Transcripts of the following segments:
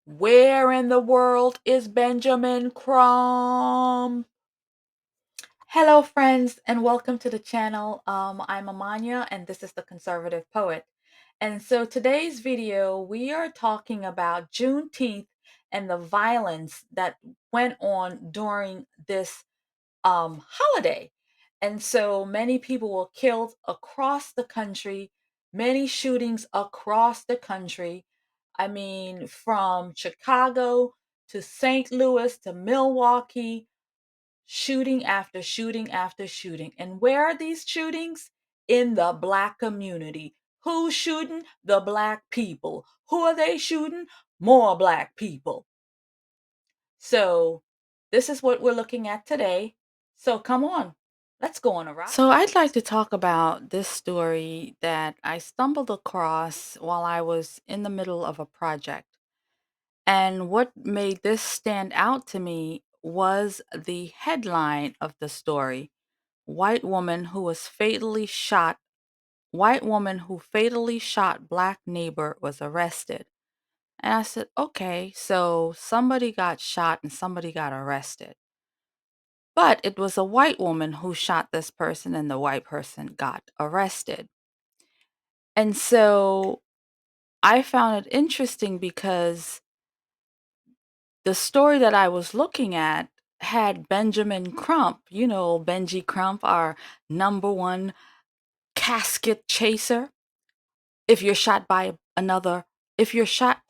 Where in the world is Benjamin Crumb? Hello, friends, and welcome to the channel. I'm Amania, and this is the Conservative Poet. And so today's video, we are talking about Juneteenth and the violence that went on during this holiday. And so many people were killed across the country, many shootings across the country. I mean, from Chicago to St. Louis to Milwaukee, shooting after shooting after shooting. And where are these shootings? In the Black community. Who's shooting? The Black people. Who are they shooting? More Black people. So this is what we're looking at today. So come on, let's go on a ride. So I'd like to talk about this story that I stumbled across while I was in the middle of a project. And what made this stand out to me was the headline of the story. White woman who fatally shot Black neighbor was arrested. And I said, okay, so somebody got shot and somebody got arrested. But it was a white woman who shot this person, and the white person got arrested. And so I found it interesting because the story that I was looking at had Benjamin Crump, Benji Crump, our number one casket chaser. If you're shot by another, if you're shot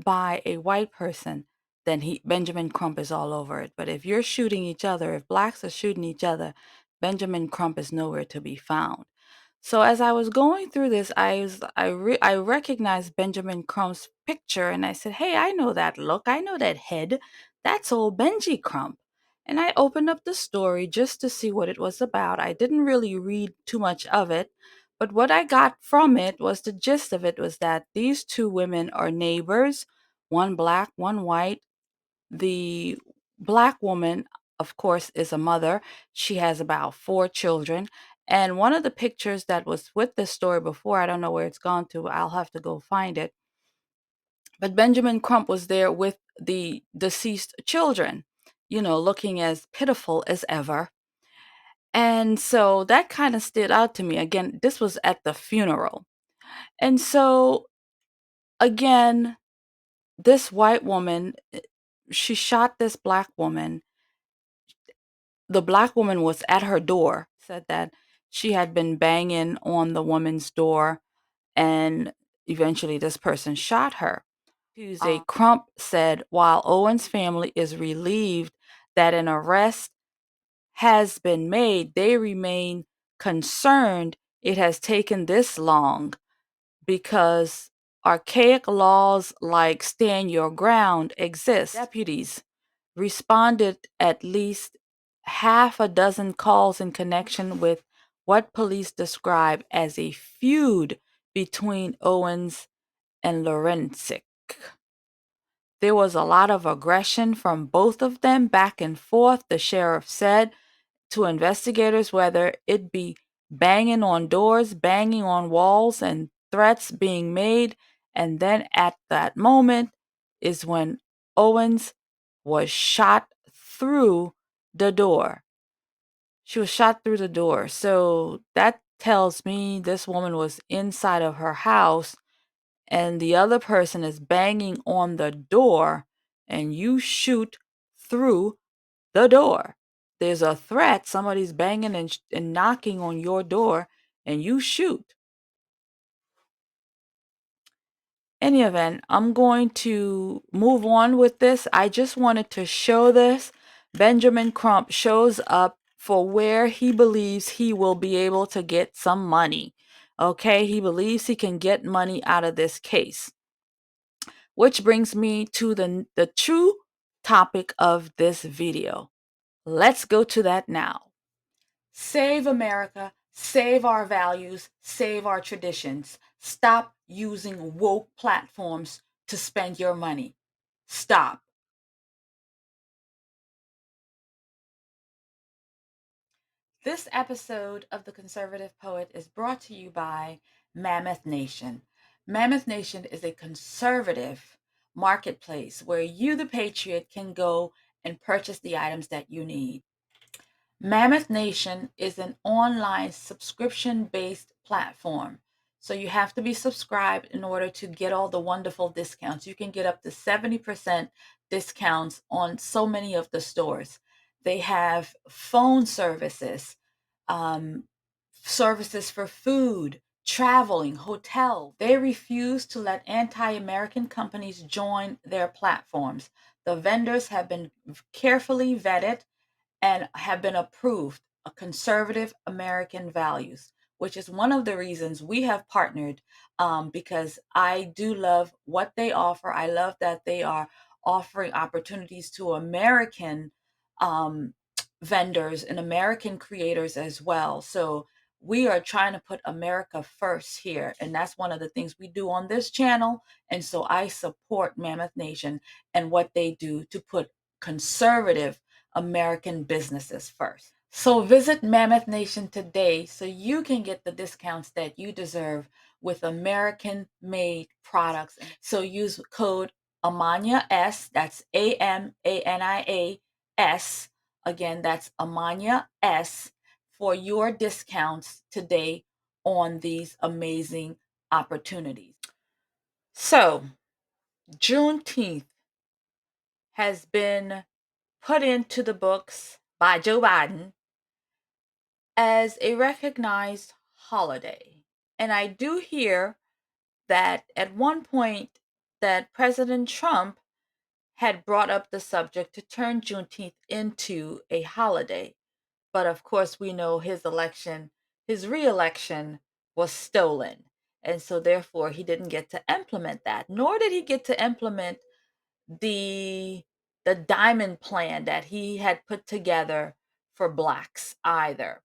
by a white person, then Benjamin Crump is all over it. But if you're shooting each other, if blacks are shooting each other, Benjamin Crump is nowhere to be found. So as I was going through this, I recognized Benjamin Crump's picture, and I said, "Hey, I know that look. I know that head. That's old Benji Crump." And I opened up the story just to see what it was about. I didn't really read too much of it, but what I got from it was the gist of it was that these two women are neighbors, one black, one white. The Black woman, of course, is a mother. She has about 4 children. And one of the pictures that was with this story before, I don't know where it's gone to, I'll have to go find it. But Benjamin Crump was there with the deceased children, looking as pitiful as ever. And so that kind of stood out to me. Again, this was at the funeral. And so, again, this white woman, she shot this Black woman. The Black woman was at her door, said that she had been banging on the woman's door, and eventually this person shot her. Tuesday, Crump said while Owen's family is relieved that an arrest has been made, they remain concerned it has taken this long because archaic laws like stand your ground exist. Deputies responded at least half a dozen calls in connection with what police describe as a feud between Owens and Lorencic. There was a lot of aggression from both of them back and forth, the sheriff said to investigators, whether it be banging on doors, banging on walls, and threats being made. And then at that moment is when Owens was shot through the door. She was shot through the door. So that tells me this woman was inside of her house and the other person is banging on the door and you shoot through the door. There's a threat, somebody's banging and knocking on your door, and you shoot. Any event, I'm going to move on with this. I just wanted to show this. Benjamin Crump shows up for where he believes he will be able to get some money. Okay, he believes he can get money out of this case. Which brings me to the true topic of this video. Let's go to that now. Save America, save our values, save our traditions. Stop using woke platforms to spend your money. Stop. This episode of The Conservative Poet is brought to you by Mammoth Nation. Mammoth Nation is a conservative marketplace where you, the patriot, can go and purchase the items that you need. Mammoth Nation is an online subscription-based platform. So you have to be subscribed in order to get all the wonderful discounts. You can get up to 70% discounts on so many of the stores. They have phone services, um, services for food, traveling, hotel. They refuse to let anti-American companies join their platforms. The vendors have been carefully vetted and have been approved a conservative American values, which is one of the reasons we have partnered, because I do love what they offer. I love that they are offering opportunities to American um, vendors and American creators as well. So we are trying to put America first here. And that's one of the things we do on this channel. And so I support Mammoth Nation and what they do to put conservative American businesses first. So visit Mammoth Nation today so you can get the discounts that you deserve with American made products. So use code Amania S, that's AMANIA S. Again, that's Amania S for your discounts today on these amazing opportunities. So Juneteenth has been put into the books by Joe Biden as a recognized holiday. And I do hear that at one point that President Trump had brought up the subject to turn Juneteenth into a holiday. But of course, we know his re-election was stolen. And so therefore he didn't get to implement that, nor did he get to implement the diamond plan that he had put together for blacks either.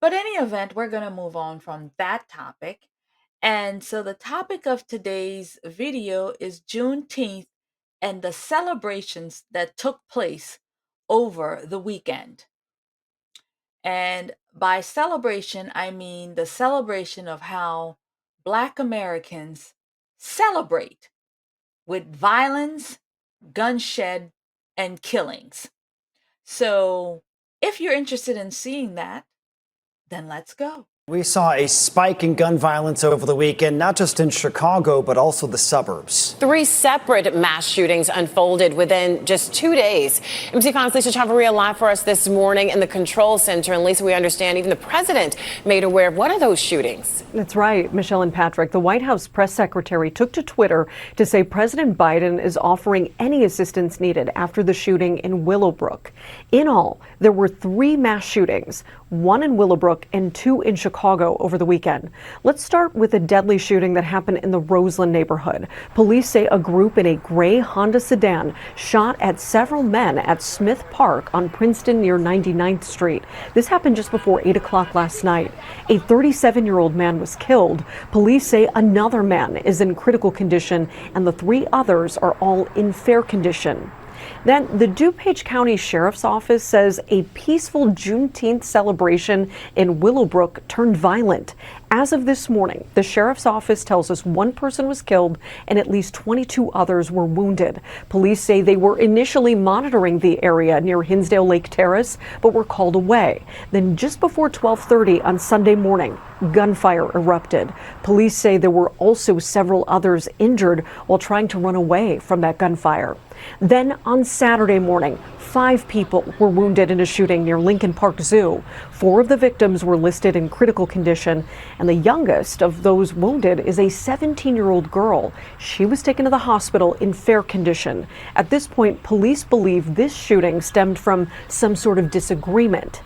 But in any event, we're going to move on from that topic. And so the topic of today's video is Juneteenth and the celebrations that took place over the weekend. And by celebration, I mean the celebration of how Black Americans celebrate with violence, gunshot, and killings. So if you're interested in seeing that, then let's go. We saw a spike in gun violence over the weekend, not just in Chicago, but also the suburbs. 3 separate mass shootings unfolded within just 2 days. MC5's Lisa Chavarria live for us this morning in the control center. And Lisa, we understand even the president made aware of one of those shootings. That's right, Michelle and Patrick. The White House press secretary took to Twitter to say President Biden is offering any assistance needed after the shooting in Willowbrook. In all, there were 3 mass shootings, 1 in Willowbrook and 2 in Chicago over the weekend. Let's start with a deadly shooting that happened in the Roseland neighborhood. Police say a group in a gray Honda sedan shot at several men at Smith Park on Princeton near 99th Street. This happened just before 8 o'clock last night. A 37-year-old man was killed. Police say another man is in critical condition and the 3 others are all in fair condition. Then the DuPage County Sheriff's Office says a peaceful Juneteenth celebration in Willowbrook turned violent. As of this morning, the Sheriff's Office tells us 1 person was killed and at least 22 others were wounded. Police say they were initially monitoring the area near Hinsdale Lake Terrace, but were called away. Then just before 12:30 on Sunday morning, gunfire erupted. Police say there were also several others injured while trying to run away from that gunfire. Then on Saturday morning, 5 people were wounded in a shooting near Lincoln Park Zoo. 4 of the victims were listed in critical condition, and the youngest of those wounded is a 17-year-old girl. She was taken to the hospital in fair condition. At this point, police believe this shooting stemmed from some sort of disagreement.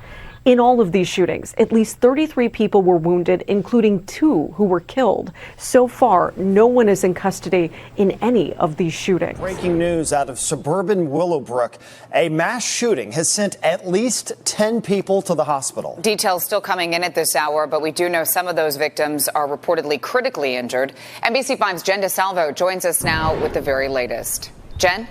In all of these shootings, at least 33 people were wounded, including 2 who were killed. So far, no one is in custody in any of these shootings. Breaking news out of suburban Willowbrook. A mass shooting has sent at least 10 people to the hospital. Details still coming in at this hour, but we do know some of those victims are reportedly critically injured. NBC5's Jen DeSalvo joins us now with the very latest. Jen?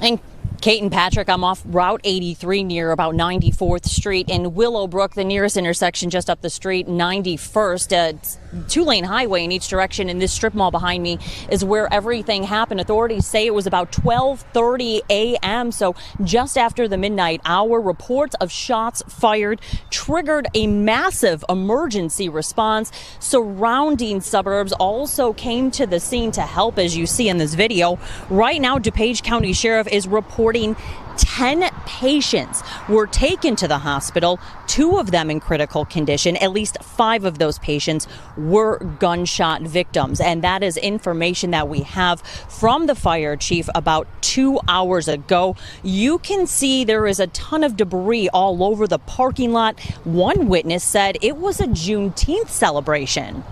And Kate and Patrick, I'm off Route 83 near about 94th Street in Willowbrook, the nearest intersection just up the street, 91st. two-lane highway in each direction, and this strip mall behind me is where everything happened. Authorities say it was about 12:30 a.m., so just after the midnight hour. Reports of shots fired triggered a massive emergency response. Surrounding suburbs also came to the scene to help, as you see in this video. Right now, DuPage County Sheriff is reporting 10 patients were taken to the hospital, 2 of them in critical condition. At least 5 of those patients were gunshot victims. And that is information that we have from the fire chief about 2 hours ago. You can see there is a ton of debris all over the parking lot. One witness said it was a Juneteenth celebration.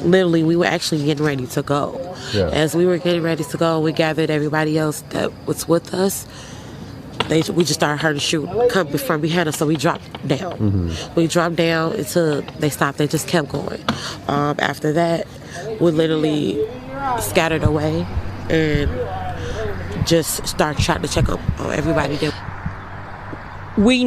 Literally, we were actually getting ready to go. Yeah. As we were getting ready to go, we gathered everybody else that was with us. We just started hearing the shoot come from behind us, so we dropped down. Mm-hmm. We dropped down until they stopped. They just kept going. After that, we literally scattered away and just started trying to check up on everybody. We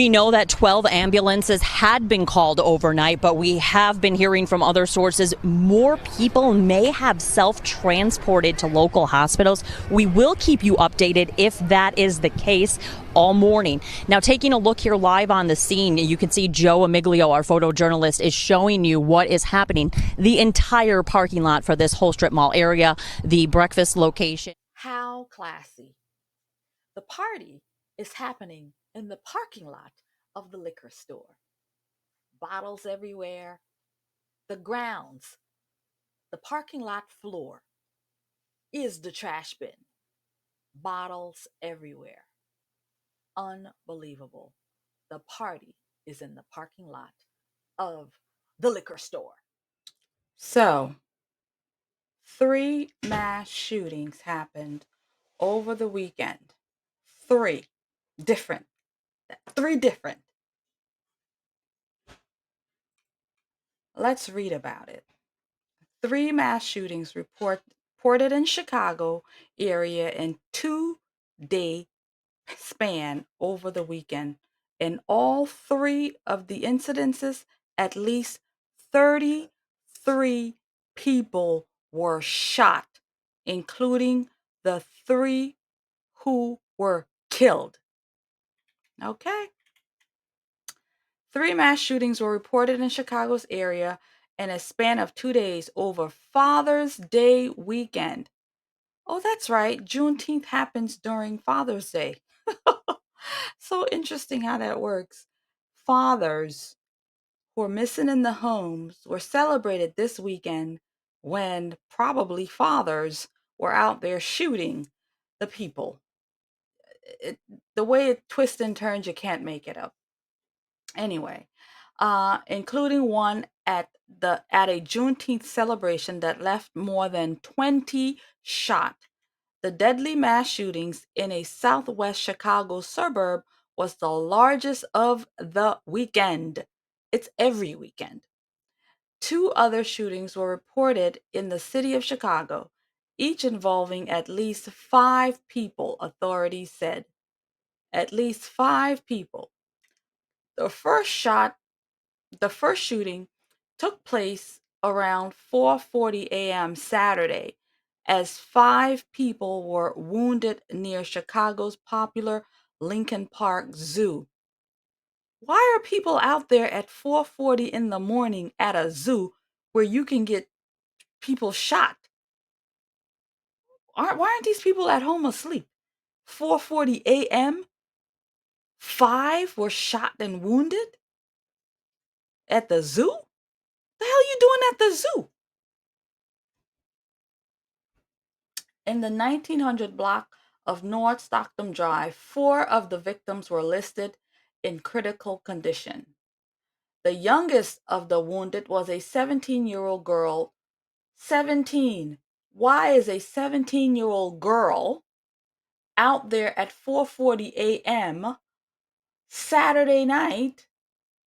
know that 12 ambulances had been called overnight, but we have been hearing from other sources more people may have self-transported to local hospitals. We will keep you updated if that is the case all morning. Now, taking a look here live on the scene, you can see Joe Amiglio, our photojournalist, is showing you what is happening. The entire parking lot for this whole strip mall area, the breakfast location. How classy. The party is happening in the parking lot of the liquor store. Bottles everywhere. The grounds, the parking lot floor is the trash bin. Bottles everywhere. Unbelievable. The party is in the parking lot of the liquor store. So, 3 mass shootings happened over the weekend. 3 different. Let's read about it. 3 mass shootings reported in Chicago area in 2-day span over the weekend. In all 3 of the incidences, at least 33 people were shot, including the 3 who were killed. Okay. 3 mass shootings were reported in Chicago's area in a span of 2 days over Father's Day weekend. Oh, that's right. Juneteenth happens during Father's Day. So interesting how that works. Fathers who are missing in the homes were celebrated this weekend when probably fathers were out there shooting the people. The way it twists and turns, you can't make it up. Anyway, including one at a Juneteenth celebration that left more than 20 shot. The deadly mass shootings in a southwest Chicago suburb was the largest of the weekend. It's every weekend. 2 other shootings were reported in the city of Chicago, each involving at least 5 people, authorities said. At least 5 people. The first shooting took place around 4:40 a.m. Saturday as 5 people were wounded near Chicago's popular Lincoln Park Zoo. Why are people out there at 4:40 in the morning at a zoo where you can get people shot? Why aren't these people at home asleep? 4:40 a.m. 5 were shot and wounded at the zoo? The hell are you doing at the zoo? In the 1900 block of North Stockton Drive, 4 of the victims were listed in critical condition. The youngest of the wounded was a 17-year-old girl. 17. Why is a 17-year-old girl out there at 4:40 a.m. Saturday night,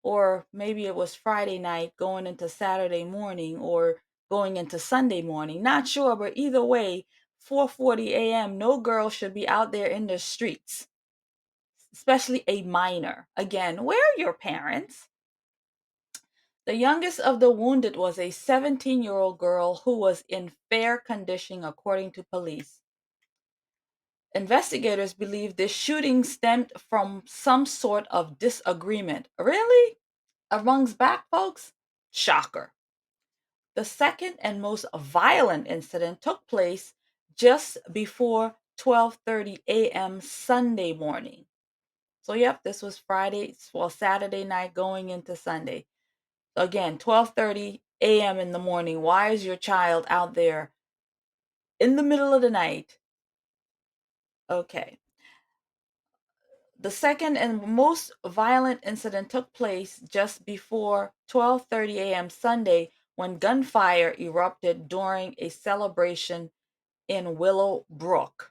or maybe it was Friday night going into Saturday morning or going into Sunday morning? Not sure, but either way, 4:40 a.m., no girl should be out there in the streets, especially a minor. Again, where are your parents? The youngest of the wounded was a 17-year-old girl who was in fair condition, according to police. Investigators believe this shooting stemmed from some sort of disagreement. Really? Amongst black folks? Shocker. The second and most violent incident took place just before 12:30 a.m. Sunday morning. So yep, this was Saturday night going into Sunday. So again, 12:30 a.m. in the morning. Why is your child out there in the middle of the night? Okay. The second and most violent incident took place just before 12:30 a.m. Sunday when gunfire erupted during a celebration in Willowbrook.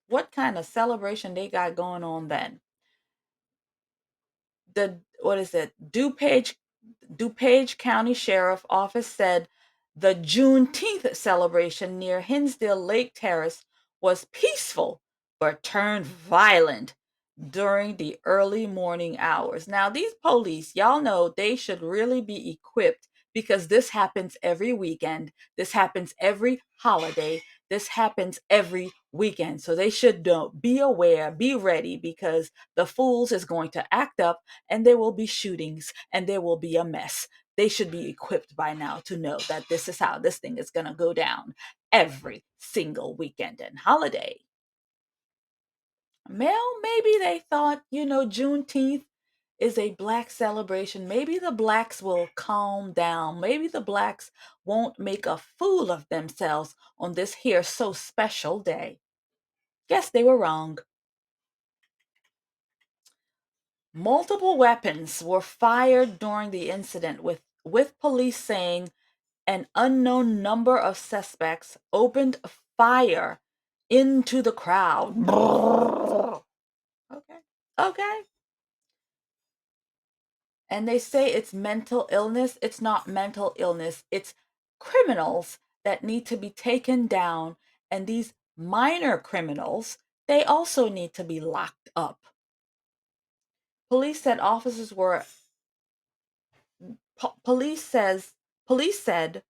What kind of celebration they got going on then? The what is it? DuPage County Sheriff Office said the Juneteenth celebration near Hinsdale Lake Terrace was peaceful but turned violent during the early morning hours. Now, these police, y'all know they should really be equipped because this happens every weekend. This happens every holiday. This happens every weekend. So they should be aware, be ready, because the fools is going to act up and there will be shootings and there will be a mess. They should be equipped by now to know that this is how this thing is going to go down every single weekend and holiday. Well, maybe they thought, Juneteenth is a black celebration. Maybe the blacks will calm down. Maybe the blacks won't make a fool of themselves on this here so special day. Guess they were wrong. Multiple weapons were fired during the incident, with police saying an unknown number of suspects opened fire into the crowd. Okay. Okay. And they say it's mental illness. It's not mental illness. It's criminals that need to be taken down. And these minor criminals, they also need to be locked up. Police said officers were police said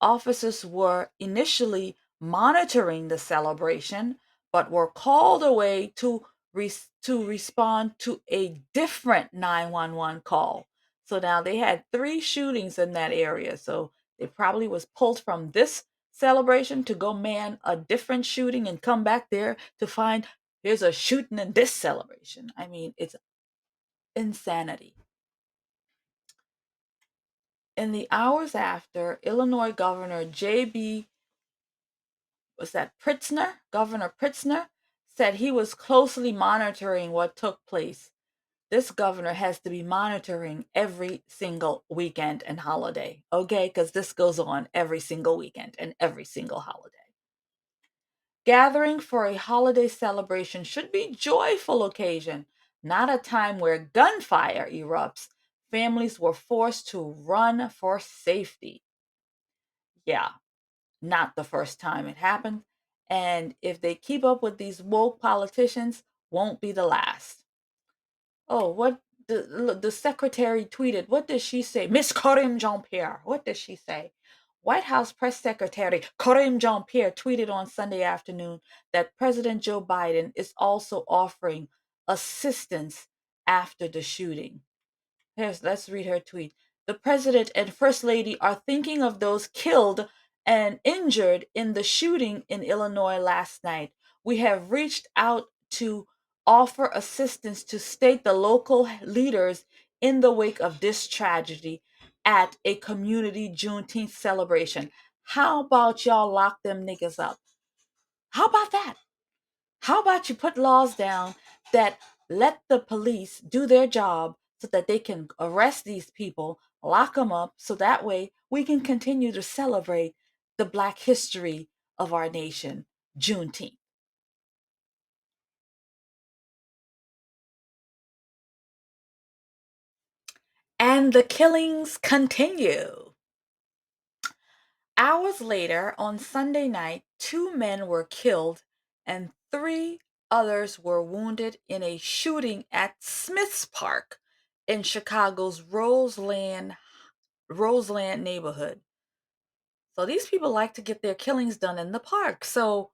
officers were initially monitoring the celebration, but were called away to respond to a different 911 call. So now they had 3 shootings in that area. So they probably was pulled from this celebration to go man a different shooting and come back there to find there's a shooting in this celebration. I mean, it's insanity. In the hours after, Illinois Governor J.B. Governor Pritzker said he was closely monitoring what took place. This governor has to be monitoring every single weekend and holiday, okay? Because this goes on every single weekend and every single holiday. Gathering for a holiday celebration should be a joyful occasion, not a time where gunfire erupts. Families were forced to run for safety. Yeah, not the first time it happened. And if they keep up with these woke politicians, won't be the last. Oh, what the secretary tweeted. What did she say? Miss Corinne Jean-Pierre. What did she say? White House press secretary Corinne Jean-Pierre tweeted on Sunday afternoon that President Joe Biden is also offering assistance after the shooting. Let's read her tweet. The president and first lady are thinking of those killed and injured in the shooting in Illinois last night. We have reached out to offer assistance to state the local leaders in the wake of this tragedy at a community Juneteenth celebration. How about y'all lock them niggas up? How about that? How about you put laws down that let the police do their job so that they can arrest these people, lock them up, so that way we can continue to celebrate the Black history of our nation, Juneteenth. And the killings continue. Hours later, on Sunday night, 2 men were killed and 3 others were wounded in a shooting at Smith's Park in Chicago's Roseland Roseland neighborhood. So these people like to get their killings done in the park. So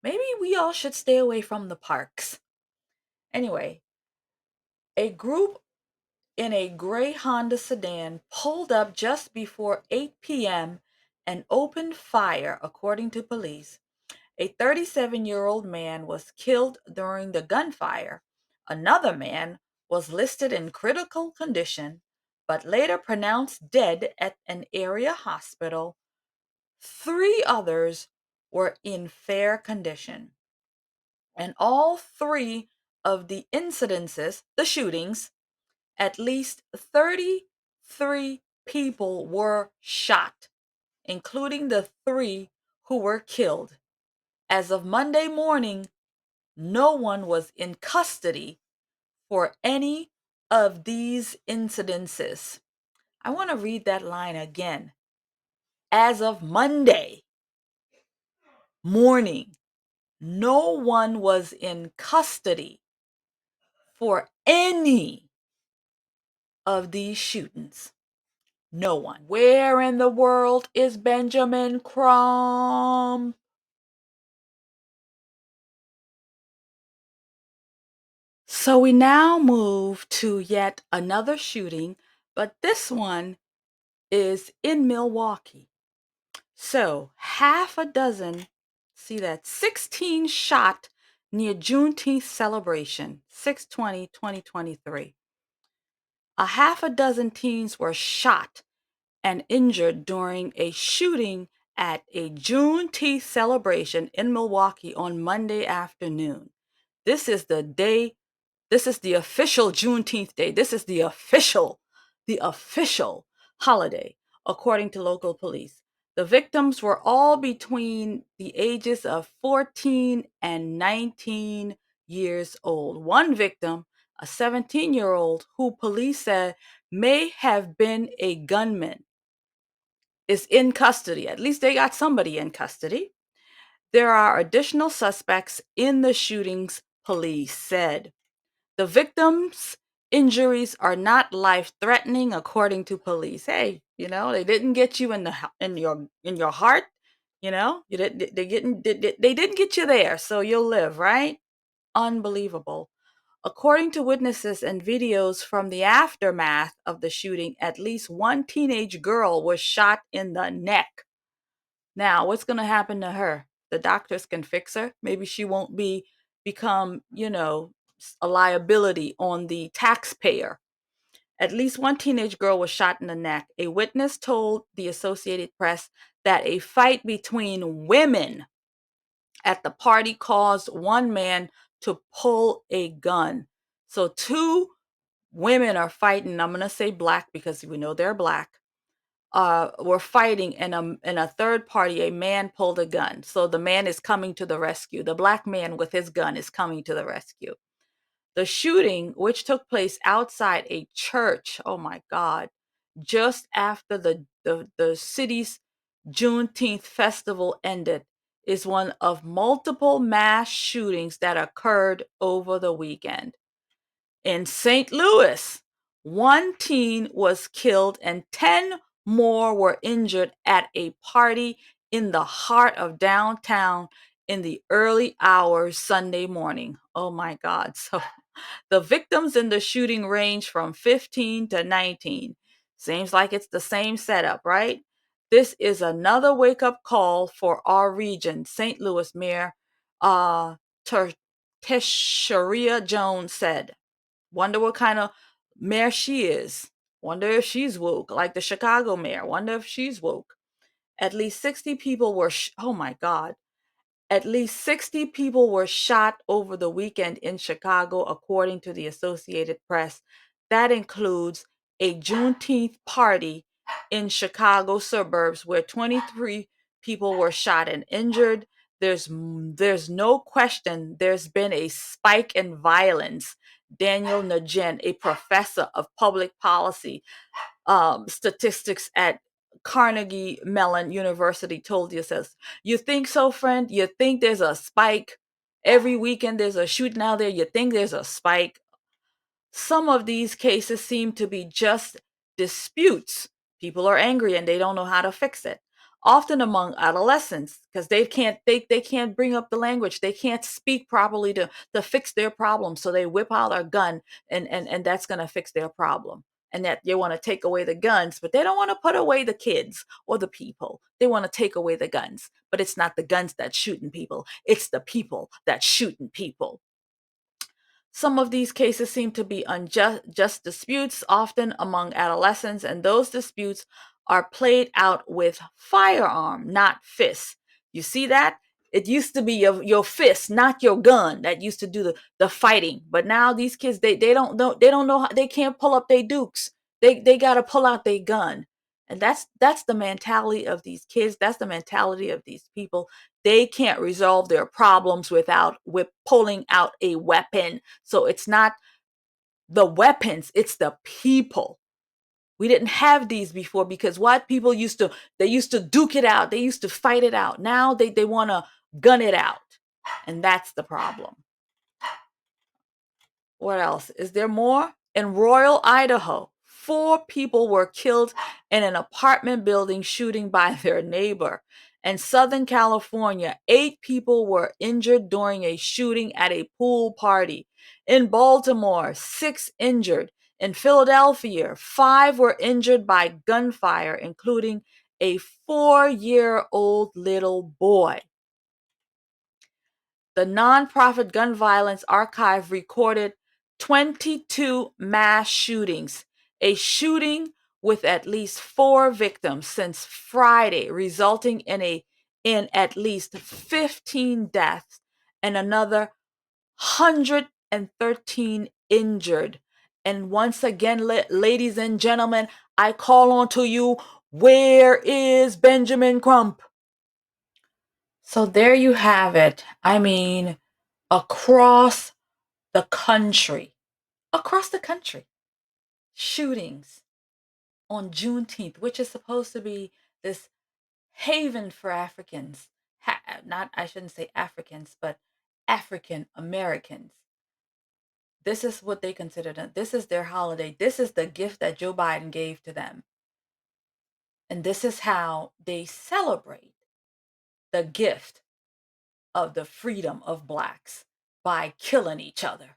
maybe we all should stay away from the parks. Anyway, a group in a gray Honda sedan pulled up just before 8 p.m. and opened fire, according to police. A 37-year-old man was killed during the gunfire. Another man was listed in critical condition, but later pronounced dead at an area hospital. 3 others were in fair condition. And all 3 of the incidences, the shootings, at least 33 people were shot, including the 3 who were killed. As of Monday morning, no one was in custody for any of these incidences. I want to read that line again. As of Monday morning, no one was in custody for any of these shootings. No one. Where in the world is Benjamin Crump? So we now move to yet another shooting, but this one is in Milwaukee. So half a dozen, see that, 16 shot near Juneteenth celebration, 6/20/2023. A half a dozen teens were shot and injured during a shooting at a Juneteenth celebration in Milwaukee on Monday afternoon. This is the day, this is the official Juneteenth day. This is the official holiday, according to local police. The victims were all between the ages of 14 and 19 years old. One victim, a 17-year-old who police said may have been a gunman, is in custody. At least they got somebody in custody. There are additional suspects in the shootings, police said. The victims' injuries are not life-threatening, according to police. Hey, they didn't get you in your heart. You didn't. They didn't get you there, so you'll live, right? Unbelievable. According to witnesses and videos from the aftermath of the shooting, at least one teenage girl was shot in the neck. Now, what's going to happen to her? The doctors can fix her. Maybe she won't become, a liability on the taxpayer. At least one teenage girl was shot in the neck. A witness told the Associated Press that a fight between women at the party caused one man to pull a gun. So 2 women are fighting. I'm going to say black because we know they're black. Were fighting, and a third party, a man pulled a gun. So the man is coming to the rescue. The black man with his gun is coming to the rescue. The shooting, which took place outside a church, oh my God, just after the city's Juneteenth festival ended, is one of multiple mass shootings that occurred over the weekend. In St. Louis, one teen was killed and 10 more were injured at a party in the heart of downtown in the early hours Sunday morning. Oh my God. So the victims in the shooting range from 15 to 19. Seems like it's the same setup, right? This is another wake-up call for our region, St. Louis Mayor Tesharia Jones said. Wonder what kind of mayor she is. Wonder if she's woke, like the Chicago mayor. Wonder if she's woke. At least 60 people were, oh my God. At least 60 people were shot over the weekend in Chicago, according to the Associated Press. That includes a Juneteenth party in Chicago suburbs where 23 people were shot and injured. There's no question there's been a spike in violence. Daniel Nugent, a professor of public policy statistics at Carnegie Mellon University, told you, says, you think so, friend? You think there's a spike? Every weekend there's a shooting out there. You think there's a spike? Some of these cases seem to be just disputes People are angry and they don't know how to fix it. Often among adolescents, because they can't bring up the language. They can't speak properly to fix their problem. So they whip out a gun and that's gonna fix their problem. And that they want to take away the guns, but they don't want to put away the kids or the people. They want to take away the guns. But it's not the guns that's shooting people, it's the people that's shooting people. Some of these cases seem to be unjust disputes, often among adolescents, and those disputes are played out with firearm, not fists. You see that? It used to be your fist, not your gun, that used to do the fighting. But now these kids, they don't know how, they can't pull up their dukes. They gotta pull out their gun. And that's the mentality of these kids. That's the mentality of these people. They can't resolve their problems without with pulling out a weapon. So it's not the weapons, it's the people. We didn't have these before because white people used to duke it out. They used to fight it out. Now they want to gun it out. And that's the problem. What else? Is there more? In Royal, Idaho, 4 people were killed in an apartment building shooting by their neighbor. In Southern California, 8 people were injured during a shooting at a pool party. In Baltimore, 6 injured. In Philadelphia, 5 were injured by gunfire, including a 4-year-old little boy. The nonprofit Gun Violence Archive recorded 22 mass shootings, a shooting with at least 4 victims since Friday, resulting in at least 15 deaths and another 113 injured. And once again, ladies and gentlemen, I call on to you, where is Benjamin Crump? So there you have it. I mean, across the country, shootings on Juneteenth, which is supposed to be this haven for Africans. Not, I shouldn't say Africans, but African Americans. This is what they consider them. This is their holiday. This is the gift that Joe Biden gave to them. And this is how they celebrate the gift of the freedom of blacks, by killing each other.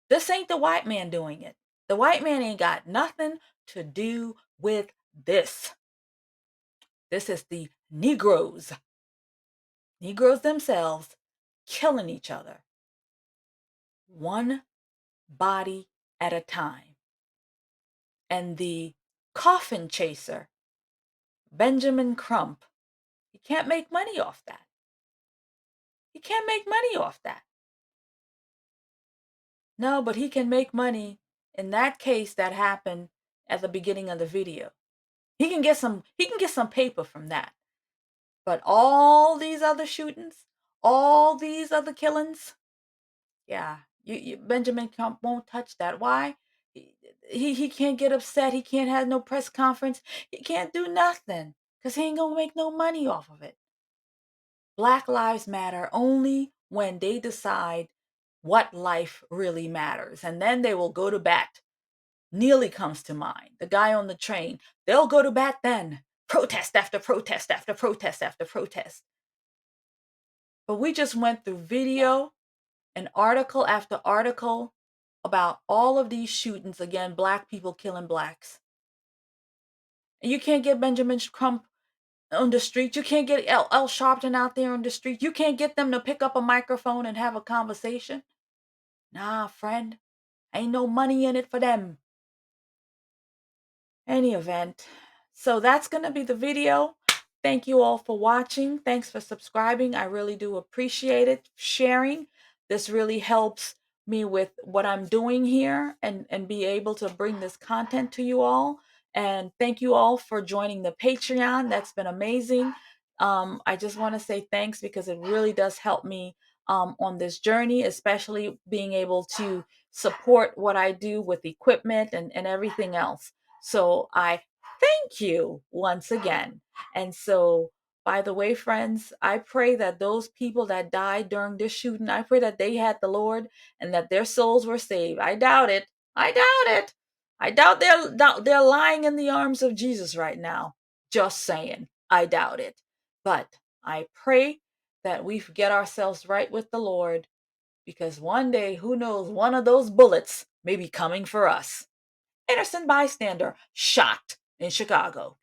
This ain't the white man doing it. The white man ain't got nothing to do with this. This is the Negroes themselves killing each other, one body at a time. And the coffin chaser, Benjamin Crump, he can't make money off that. He can't make money off that. No, but he can make money in that case that happened at the beginning of the video. He can get some paper from that. But all these other shootings, all these other killings, yeah, Benjamin Trump won't touch that. Why? He can't get upset. He can't have no press conference. He can't do nothing because he ain't gonna make no money off of it. Black Lives Matter only when they decide what life really matters. And then they will go to bat. Neely comes to mind, the guy on the train. They'll go to bat then. Protest after protest after protest after protest. But we just went through video and article after article about all of these shootings. Again, black people killing blacks. And you can't get Benjamin Crump on the street. You can't get Al Sharpton out there on the street. You can't get them to pick up a microphone and have a conversation. Nah, friend, ain't no money in it for them. Any event, so that's going to be the video. Thank you all for watching. Thanks for subscribing. I really do appreciate it. Sharing. This really helps me with what I'm doing here and be able to bring this content to you all. And thank you all for joining the Patreon. That's been amazing. I just want to say thanks because it really does help me on this journey, especially being able to support what I do with equipment and everything else. So I thank you once again. And so, by the way, friends, I pray that those people that died during this shooting, I pray that they had the Lord and that their souls were saved. I doubt it. I doubt it. I doubt they're lying in the arms of Jesus right now. Just saying. I doubt it. But I pray that we get ourselves right with the Lord, because one day, who knows, one of those bullets may be coming for us. Innocent bystander shot in Chicago.